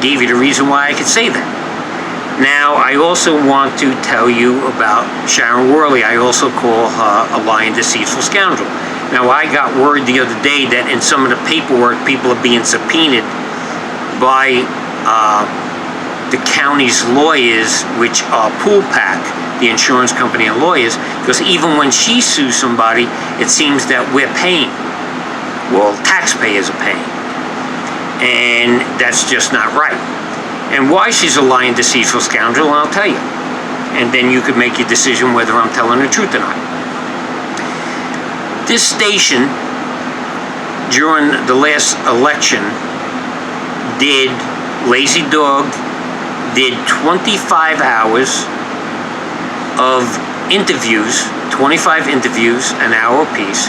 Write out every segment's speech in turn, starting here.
gave you the reason why I could say that. Now, I also want to tell you about Sharon Worley. I also call her a lying, deceitful scoundrel. Now, I got word the other day that in some of the paperwork, people are being subpoenaed by the county's lawyers, which are Pool Pack, the insurance company and lawyers, because even when she sues somebody, it seems that we're paying. Well, taxpayers are paying. And that's just not right. And why she's a lying, deceitful scoundrel, I'll tell you. And then you could make your decision whether I'm telling the truth or not. This station, during the last election, did Lazy Dog, did 25 hours of interviews, 25 interviews, an hour apiece,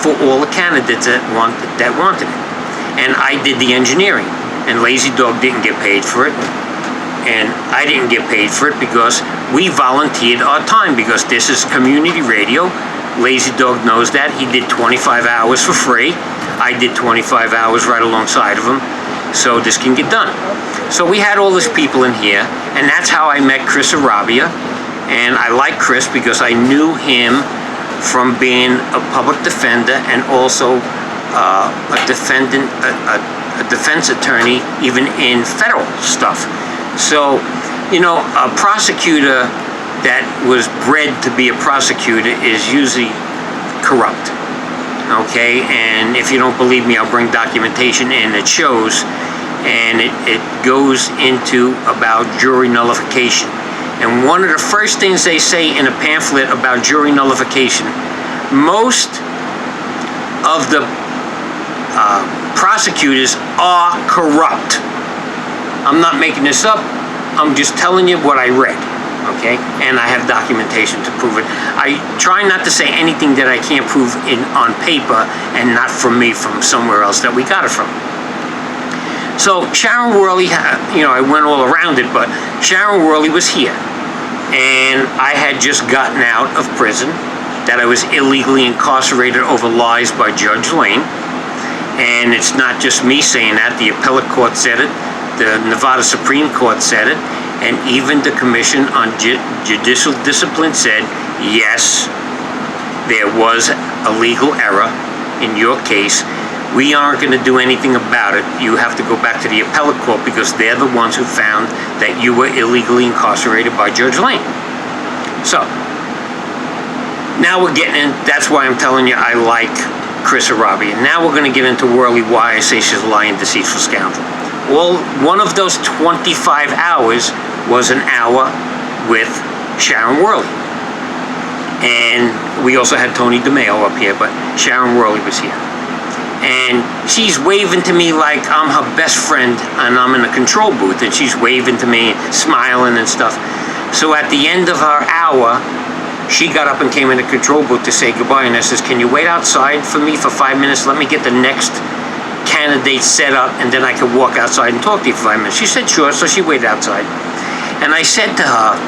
for all the candidates that wanted it. And I did the engineering. And Lazy Dog didn't get paid for it, and I didn't get paid for it because we volunteered our time, because this is community radio. Lazy Dog knows that. He did 25 hours for free. I did 25 hours right alongside of him, so this can get done. So we had all these people in here, and that's how I met Chris Arabia. And I like Chris because I knew him from being a public defender and also a defense attorney, even in federal stuff. So, a prosecutor that was bred to be a prosecutor is usually corrupt. Okay, and if you don't believe me, I'll bring documentation in that shows, and it goes into about jury nullification. And one of the first things they say in a pamphlet about jury nullification, most of the prosecutors are corrupt. I'm not making this up. I'm just telling you what I read, okay? And I have documentation to prove it. I try not to say anything that I can't prove on paper and not from me, from somewhere else that we got it from. So Sharon Worley, I went all around it, but Sharon Worley was here. And I had just gotten out of prison, that I was illegally incarcerated over lies by Judge Lane. And it's not just me saying that. The appellate court said it. The Nevada Supreme Court said it. And even the Commission on Judicial Discipline said, yes, there was a legal error in your case. We aren't going to do anything about it. You have to go back to the appellate court because they're the ones who found that you were illegally incarcerated by Judge Lane. So, now we're getting in. That's why I'm telling you I like Chris Arabia. Now we're going to get into Worley, why I say she's a lying, deceitful scoundrel. Well, one of those 25 hours was an hour with Sharon Worley. And we also had Tony DeMeo up here, but Sharon Worley was here. And she's waving to me like I'm her best friend, and I'm in a control booth, and she's waving to me, smiling and stuff. So at the end of our hour, she got up and came in the control booth to say goodbye, and I says, can you wait outside for me for 5 minutes? Let me get the next candidate set up, and then I could walk outside and talk to you for 5 minutes. She said, sure, so she waited outside. And I said to her,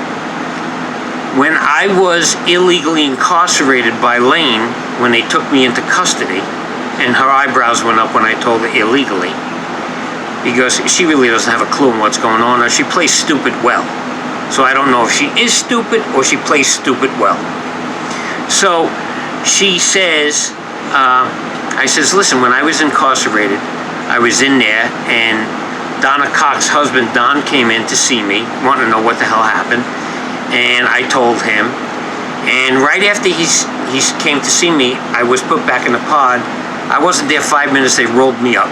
when I was illegally incarcerated by Lane, when they took me into custody, and her eyebrows went up when I told her illegally, because she really doesn't have a clue on what's going on, or she plays stupid well. So I don't know if she is stupid or she plays stupid well. So she says, I says, listen, when I was incarcerated, I was in there, and Donna Cox's husband, Don, came in to see me, wanting to know what the hell happened, and I told him. And right after he came to see me, I was put back in the pod. I wasn't there 5 minutes, they rolled me up.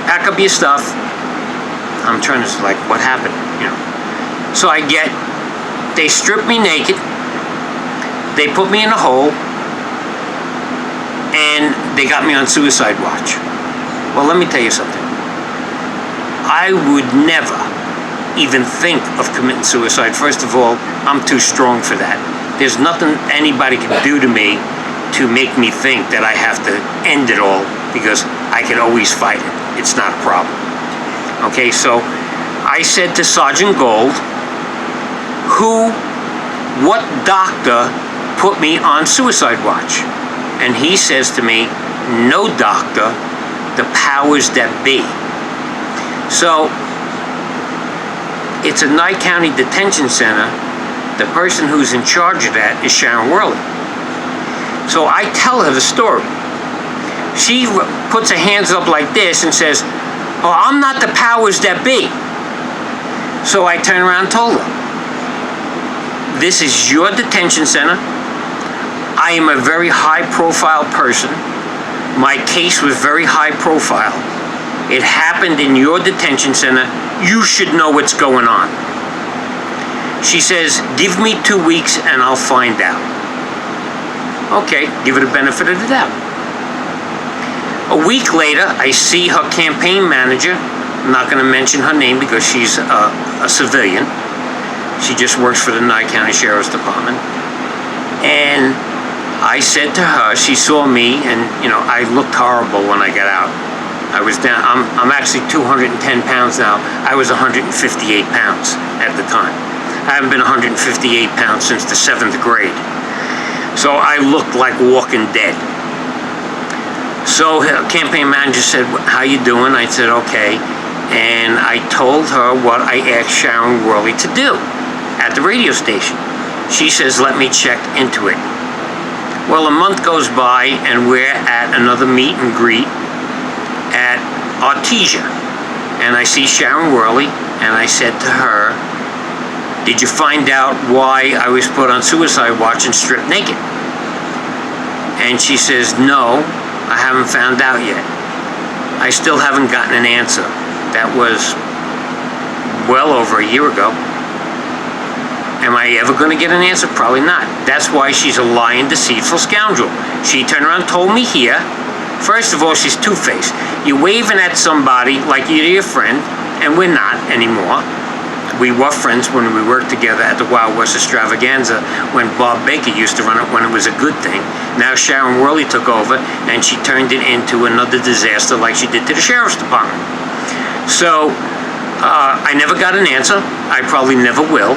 Pack up your stuff. I'm trying to, like, what happened, So they stripped me naked, they put me in a hole, and they got me on suicide watch. Well, let me tell you something. I would never even think of committing suicide. First of all, I'm too strong for that. There's nothing anybody can do to me to make me think that I have to end it all, because I can always fight it. It's not a problem. Okay, so I said to Sergeant Gold, what doctor put me on suicide watch? And he says to me, no doctor, the powers that be. So it's a Nye County Detention Center. The person who's in charge of that is Sharon Worley. So I tell her the story. She puts her hands up like this and says, "Oh, I'm not the powers that be." So I turned around and told her, "This is your detention center. I am a very high-profile person. My case was very high-profile. It happened in your detention center. You should know what's going on." She says, "Give me 2 weeks and I'll find out." Okay, give her the benefit of the doubt. A week later, I see her campaign manager. I'm not going to mention her name because she's a civilian. She just works for the Nye County Sheriff's Department. And I said to her, she saw me, and I looked horrible when I got out. I was down. I'm actually 210 pounds now. I was 158 pounds at the time. I haven't been 158 pounds since the 7th grade. So I looked like walking dead. So her campaign manager said, "How you doing?" I said, "Okay." And I told her what I asked Sharon Worley to do at the radio station. She says, "Let me check into it." Well, a month goes by and we're at another meet and greet at Artesia. And I see Sharon Worley and I said to her, "Did you find out why I was put on suicide watch and stripped naked?" And she says, "No, I haven't found out yet." I still haven't gotten an answer. That was well over a year ago. Am I ever going to get an answer? Probably not. That's why she's a lying, deceitful scoundrel. She turned around and told me here, first of all, she's two-faced. You're waving at somebody like you're your friend, and we're not anymore. We were friends when we worked together at the Wild West Extravaganza when Bob Baker used to run it when it was a good thing. Now Sharon Worley took over and she turned it into another disaster like she did to the Sheriff's Department. So I never got an answer. I probably never will.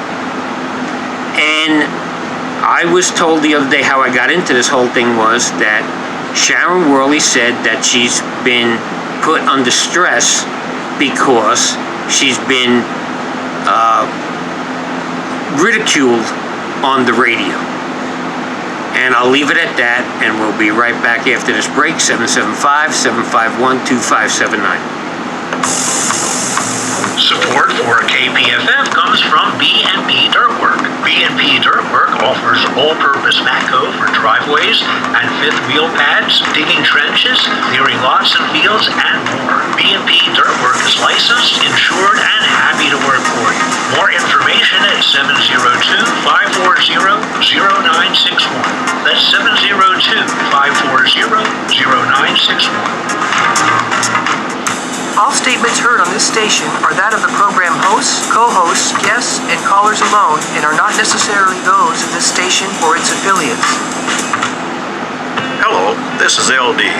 And I was told the other day how I got into this whole thing was that Sharon Worley said that she's been put under stress because she's been ridiculed on the radio. And I'll leave it at that, and we'll be right back after this break. 775-751-2579. Support for KPFF comes from B&P Dirtwork. B&P Dirtwork offers all-purpose backhoe for driveways and fifth wheel pads, digging trenches, clearing lots and fields, and more. B&P Dirtwork is licensed, insured, and happy to work for you. More information at 702-540-0961. That's 702-540-0961. All statements heard on this station are that of the program hosts, co-hosts, guests, and callers alone and are not necessarily those of this station or its affiliates. Hello, this is LD,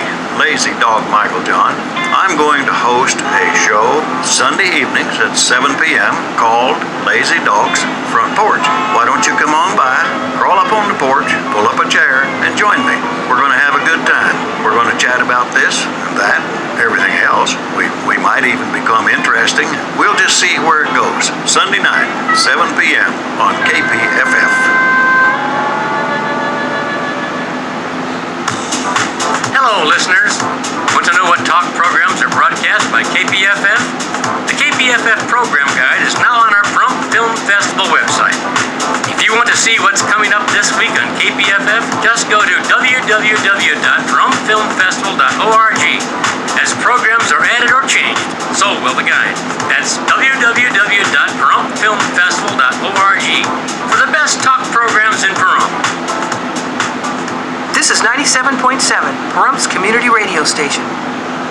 Lazy Dog Michael John. I'm going to host a show Sunday evenings at 7 p.m. called Lazy Dog's Front Porch. Why don't you come on by, crawl up on the porch, pull up a chair, and join me. We're going to have a good time. We're going to chat about this and that, everything else. We might even become interesting. We'll just see where it goes. Sunday night, 7 p.m. on KPFF. Hello, listeners. Want to know what talk programs are broadcast by KPFF? The KPFF program guide is now on our Pahrump Film Festival website. If you want to see what's coming up this week on KPFF, just go to www.PahrumpFilmFestival.org. As programs are added or changed, so will the guide. That's www.PahrumpFilmFestival.org for the best talk programs in Pahrump. This is 97.7, Pahrump's community radio station.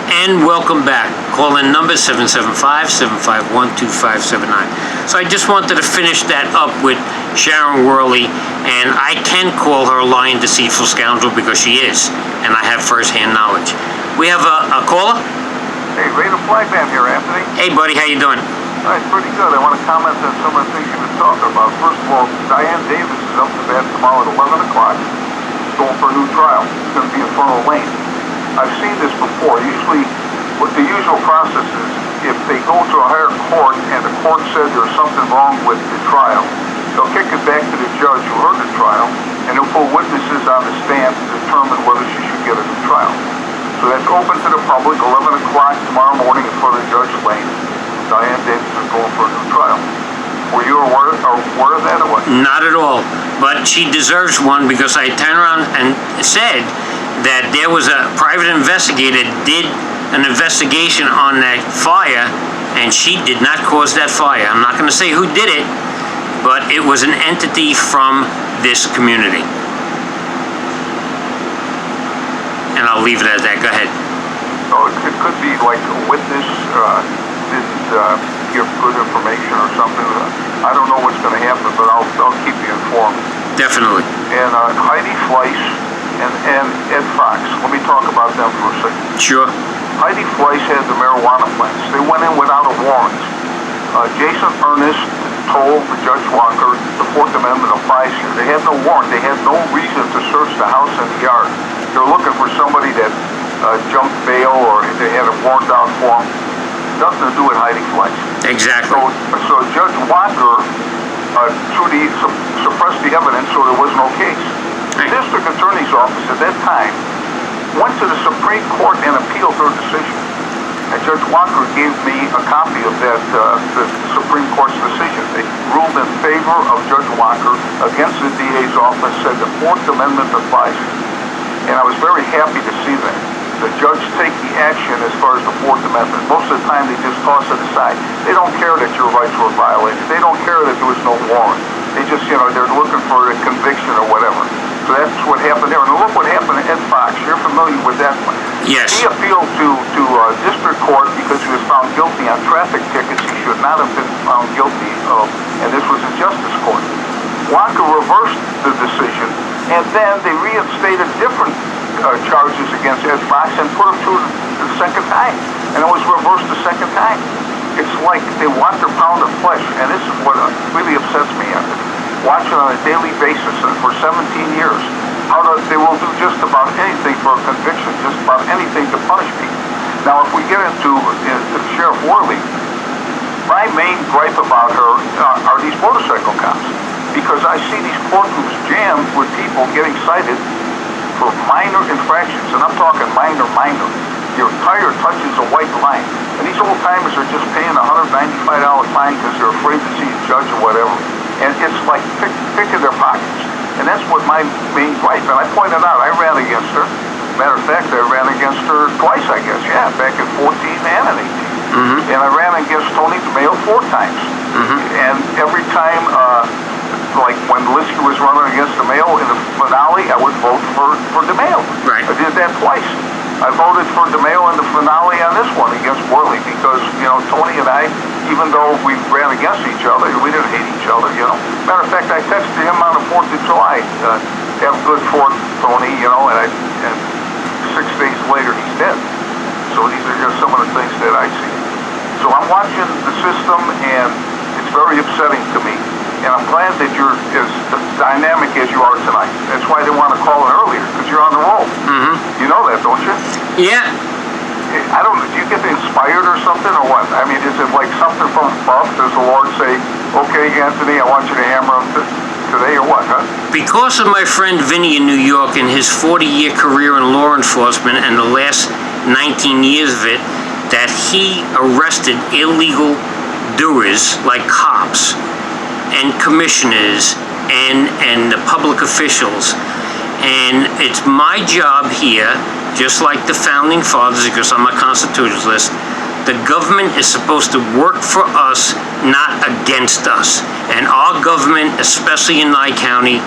And welcome back. Call in number 775-751-2579. So I just wanted to finish that up with Sharon Worley, and I can call her a lying, deceitful scoundrel because she is, and I have first-hand knowledge. We have a caller? Hey, Raider Flyman here, Anthony. Hey, buddy, how you doing? All right, pretty good. I want to comment on some of the things you've been talking about. First of all, Diane Davis is up to bat tomorrow at 11 o'clock. Going for a new trial. It's going to be in front of Lane. I've seen this before. Usually, what the usual process is, if they go to a higher court and the court said there's something wrong with the trial, they'll kick it back to the judge who heard the trial, and they'll put witnesses on the stand to determine whether she should get a new trial. So that's open to the public, 11 o'clock tomorrow morning in front of Judge Lane. Diane Davis is going for a new trial. Were you aware of that or what? Not at all. But she deserves one because I turned around and said that there was a private investigator did an investigation on that fire, and she did not cause that fire. I'm not going to say who did it, but it was an entity from this community. And I'll leave it at that. Go ahead. So it could be like a witness didn't give good information or something. I don't know what's going to happen, but I'll keep you informed. Definitely. And Heidi Fleiss and Ed Fox, let me talk about them for a second. Sure. Heidi Fleiss had the marijuana plants. They went in without a warrant. Jason Ernest told Judge Walker the Fourth Amendment applies here. They had no warrant. They had no reason to search the house and the yard. They're looking for somebody that jumped bail or they had a warrant out for them. Nothing to do with Heidi Fleiss. Exactly. So Judge Walker suppressed the evidence so there was no case. The district attorney's office at that time went to the Supreme Court and appealed their decision. And Judge Walker gave me a copy of that, the Supreme Court's decision. They ruled in favor of Judge Walker against the DA's office, said the Fourth Amendment applies. And I was very happy to see that. The judge take the action as far as the Fourth Amendment. Most of the time they just toss it aside. They don't care that your rights were violated. They don't care that there was no warrant. They just, they're looking for a conviction or whatever. So that's what happened there. And look what happened to Ed Fox. You're familiar with that one. Yes. He appealed to district court because he was found guilty on traffic tickets he should not have been found guilty of, and this was a justice court. Walker reversed the decision, and then they reinstated different charges against Ed Fox and put him through the second time, and it was reversed the second time. It's like they want their pound of flesh, and this is what really upsets me after watching on a daily basis and for 17 years, how they will do just about anything for a conviction, just about anything to punish people. Now, if we get into Sheriff Worley, my main gripe about her are these motorcycle cops, because I see these courtrooms jammed with people getting cited for minor infractions, and I'm talking minor. Your tire touches a white line, and these old timers are just paying a $195 fine because they're afraid to see a judge or whatever, and it's like picking their pockets, and that's what my main gripe. And I pointed out, I ran against her. Matter of fact, I ran against her twice, I guess. Yeah, back in 14 and in 18. And I ran against Tony DeMayo 4 times. And every time, like when Liske was running against DeMayo in the finale, I would vote for DeMayo. Right. I did that twice. I voted for DeMayo in the finale on this one against Worley because, Tony and I, even though we ran against each other, we didn't hate each other, Matter of fact, I texted him on the 4th of July, have good 4th, Tony, and 6 days later he's dead. So these are just some of the things that I see. So I'm watching the system and it's very upsetting to me. And I'm glad that you're as dynamic as you are tonight. That's why they want to call in earlier, because you're on the roll. You know that, don't you? Yeah. I don't know, do you get inspired or something, or what? I mean, is it like something from above? Does the Lord say, okay, Anthony, I want you to hammer him today, or what, huh? Because of my friend Vinny in New York and his 40-year career in law enforcement and the last 19 years of it, that he arrested illegal doers like cops and commissioners and the public officials. And it's my job here, just like the founding fathers, because I'm a constitutionalist, the government is supposed to work for us, not against us. And our government, especially in Nye County,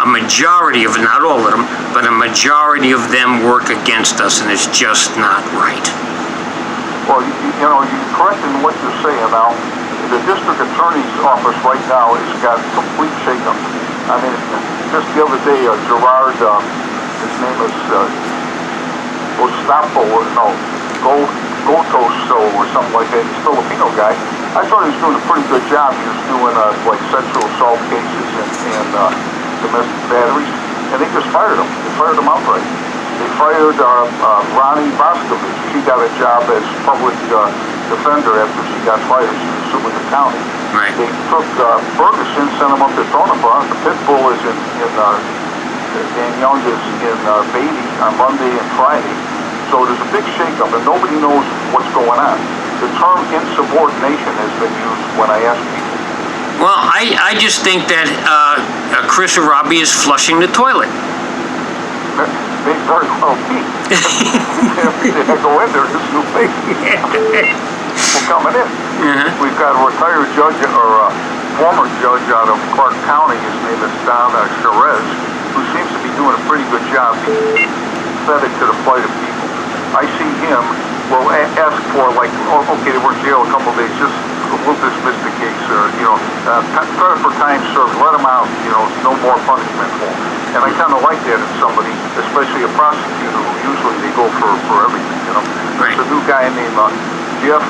a majority of, not all of them, but a majority of them work against us, and it's just not right. Well, you're correct in what you're saying now. The district attorney's office right now has got complete shakeup. I mean, just the other day, Gerard, his name is Gotoso or something like that. He's a Filipino guy. I thought he was doing a pretty good job. He was doing like sexual assault cases and domestic batteries, and they just fired him. They fired him outright. They fired Ronnie Boscovich. She got a job as public defend her after she got fired. She was suing the county. Right. They took Ferguson, sent him up to Tonopah. The pit bull is Dan Young is in Beatty on Monday and Friday. So there's a big shakeup, and nobody knows what's going on. The term insubordination has been used when I ask people. Well, I just think that Chris Arabi is flushing the toilet. That may very well be. Every day I go in there, there's new people coming in. We've got a retired judge, or a former judge out of Clark County. His name is Don Charez, who seems to be doing a pretty good job being sympathetic to the plight of people. I see him, well, ask for, like, oh, okay, they were in jail a couple of days, just we'll dismiss the case, or, credit for time served, let them out, no more punishment for them. And I kind of like that in somebody, especially a prosecutor, who usually they go for everything, Right. There's a new guy named Jeff,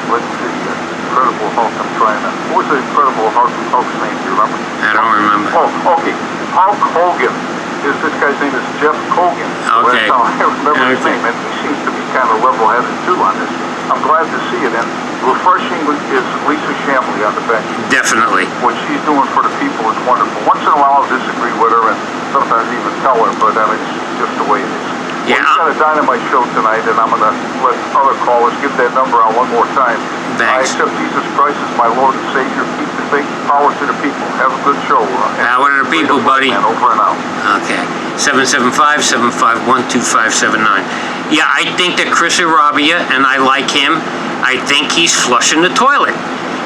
what's the Incredible Hulk, what was the Incredible Hulk's name, do you remember? I don't remember. Oh, okay, Hulk Hogan. This guy's name is Jeff Kogan. Okay. That's how I remember his name, and he seems to be kind of level-headed too on this. I'm glad to see it, and refreshing is Lisa Shamley on the bench. Definitely. What she's doing for the people is wonderful. Once in a while I'll disagree with her, and sometimes even tell her, but it's just the way it is. Yeah, We've got a dynamite show tonight, and I'm going to let other callers give that number out one more time. Thanks. I accept Jesus Christ as my Lord and Savior. Keep the faith, power to the people. Have a good show. Power to the people, buddy. And over and out. Okay. 775-751-2579. Yeah, I think that Chris Arabia, and I like him, I think he's flushing the toilet.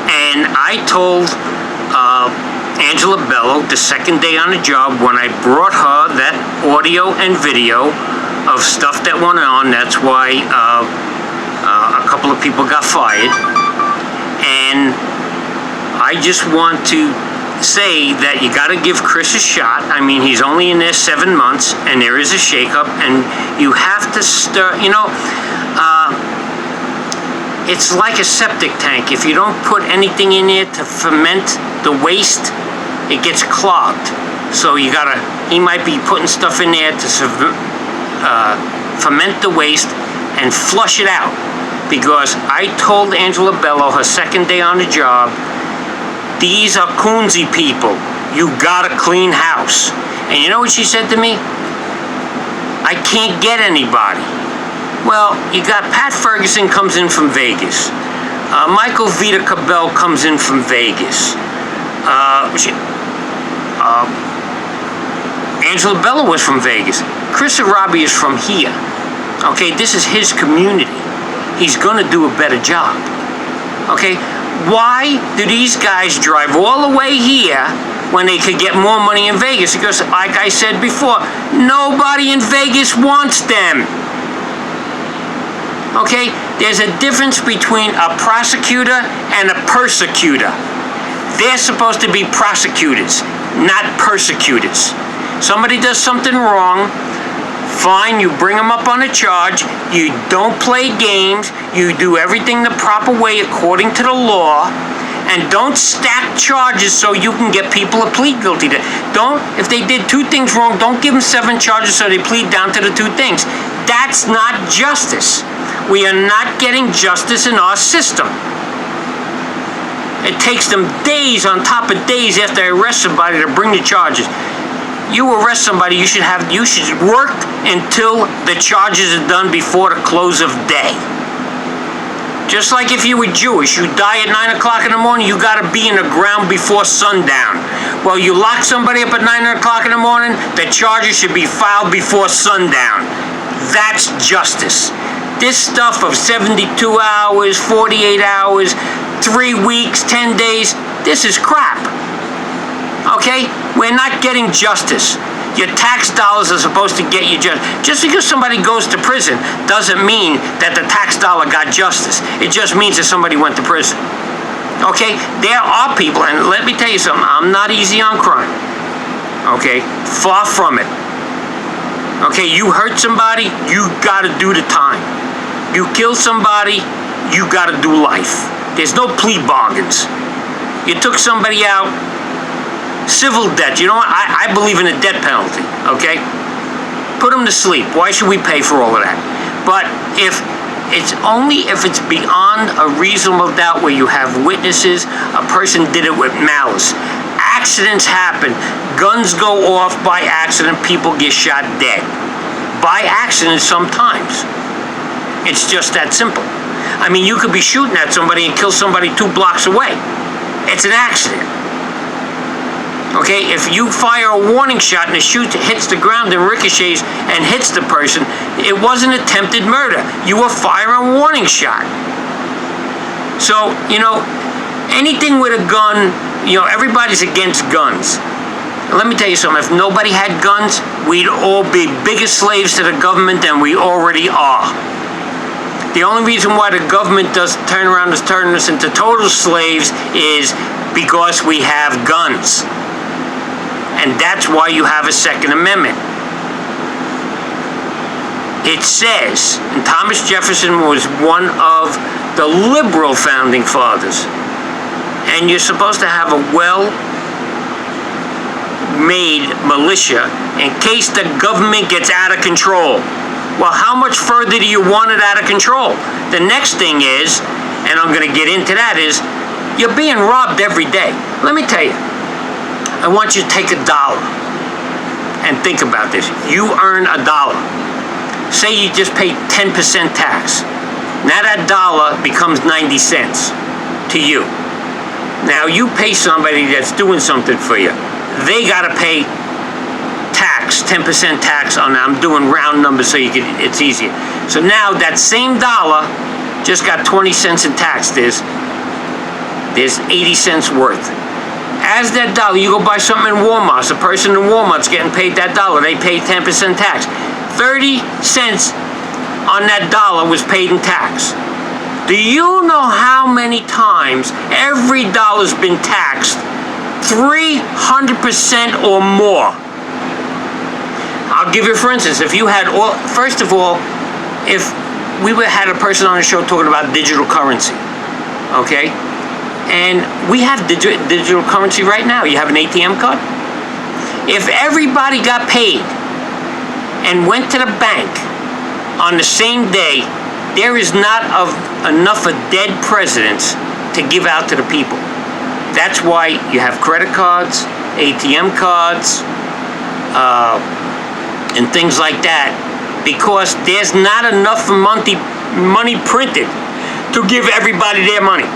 And I told Angela Bello the second day on the job, when I brought her that audio and video of stuff that went on, that's why a couple of people got fired. And I just want to say that you got to give Chris a shot. I mean, he's only in there 7 months, and there is a shakeup, and you have to stir. It's like a septic tank. If you don't put anything in there to ferment the waste, it gets clogged. So he might be putting stuff in there to ferment the waste and flush it out. Because I told Angela Bello her second day on the job, these are Coonsy people. You gotta clean house. And you know what she said to me? I can't get anybody. Well, you got Pat Ferguson comes in from Vegas. Michael Vita Cabell comes in from Vegas. Angela Bello was from Vegas. Chris Arabi is from here. Okay, this is his community. He's gonna do a better job. Okay, why do these guys drive all the way here when they could get more money in Vegas? Because, like I said before, nobody in Vegas wants them. Okay, there's a difference between a prosecutor and a persecutor. They're supposed to be prosecutors, not persecutors. Somebody does something wrong, fine, you bring them up on a charge, you don't play games, you do everything the proper way according to the law, and don't stack charges so you can get people to plead guilty to. If they did 2 things wrong, don't give them 7 charges so they plead down to the 2 things. That's not justice. We are not getting justice in our system. It takes them days on top of days after they arrest somebody to bring the charges. You arrest somebody, you should work until the charges are done before the close of day. Just like if you were Jewish, you die at 9 o'clock in the morning, you gotta be in the ground before sundown. Well, you lock somebody up at 9 o'clock in the morning, the charges should be filed before sundown. That's justice. This stuff of 72 hours, 48 hours, 3 weeks, 10 days, this is crap. Okay? We're not getting justice. Your tax dollars are supposed to get you justice. Just because somebody goes to prison doesn't mean that the tax dollar got justice. It just means that somebody went to prison. Okay? There are people, and let me tell you something, I'm not easy on crime. Okay? Far from it. Okay? You hurt somebody, you gotta do the time. You kill somebody, you gotta do life. There's no plea bargains. You took somebody out, civil debt. You know what? I believe in a death penalty, okay? Put them to sleep. Why should we pay for all of that? But if It's only if it's beyond a reasonable doubt where you have witnesses, a person did it with malice. Accidents happen. Guns go off by accident. People get shot dead. By accident sometimes. It's just that simple. I mean, you could be shooting at somebody and kill somebody 2 blocks away. It's an accident. Okay, if you fire a warning shot and the shoot hits the ground and ricochets and hits the person, it wasn't attempted murder. You were firing a warning shot. So, anything with a gun, everybody's against guns. Let me tell you something, if nobody had guns, we'd all be bigger slaves to the government than we already are. The only reason why the government does turn around and turn us into total slaves is because we have guns. And that's why you have a Second Amendment. It says, and Thomas Jefferson was one of the liberal founding fathers, and you're supposed to have a well-made militia in case the government gets out of control. Well, how much further do you want it out of control? The next thing is, and I'm going to get into that, is you're being robbed every day. Let me tell you, I want you to take $1 and think about this. You earn $1. Say you just pay 10% tax. Now that dollar becomes 90 cents to you. Now you pay somebody that's doing something for you. They got to pay tax, 10% tax on that. I'm doing round numbers so it's easier. So now that same dollar just got 20 cents in tax. There's 80 cents worth. As that dollar, you go buy something in Walmart. The person in Walmart's getting paid that dollar. They pay 10% tax. 30 cents on that dollar was paid in tax. Do you know how many times every dollar's been taxed? 300% or more. I'll give you, for instance, if you had first of all, if we had a person on the show talking about digital currency, okay? And we have digital currency right now. You have an ATM card? If everybody got paid and went to the bank on the same day, there is not enough of dead presidents to give out to the people. That's why you have credit cards, ATM cards, and things like that, because there's not enough money printed to give everybody their money.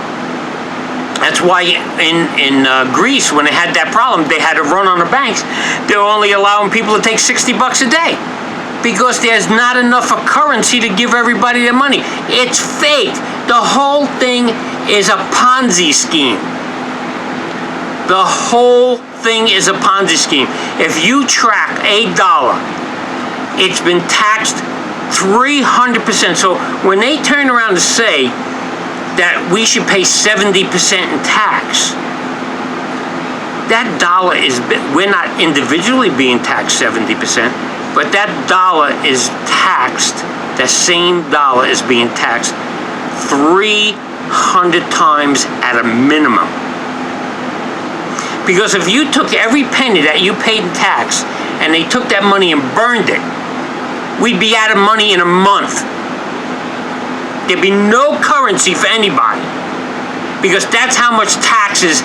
That's why in Greece, when they had that problem, they had to run on the banks. They were only allowing people to take $60 a day because there's not enough of currency to give everybody their money. It's fake. The whole thing is a Ponzi scheme. The whole thing is a Ponzi scheme. If you track $1, it's been taxed 300%. So when they turn around to say that we should pay 70% in tax, that dollar we're not individually being taxed 70%, but that dollar is taxed, the same dollar is being taxed 300 times at a minimum. Because if you took every penny that you paid in tax and they took that money and burned it, we'd be out of money in a month. There'd be no currency for anybody because that's how much taxes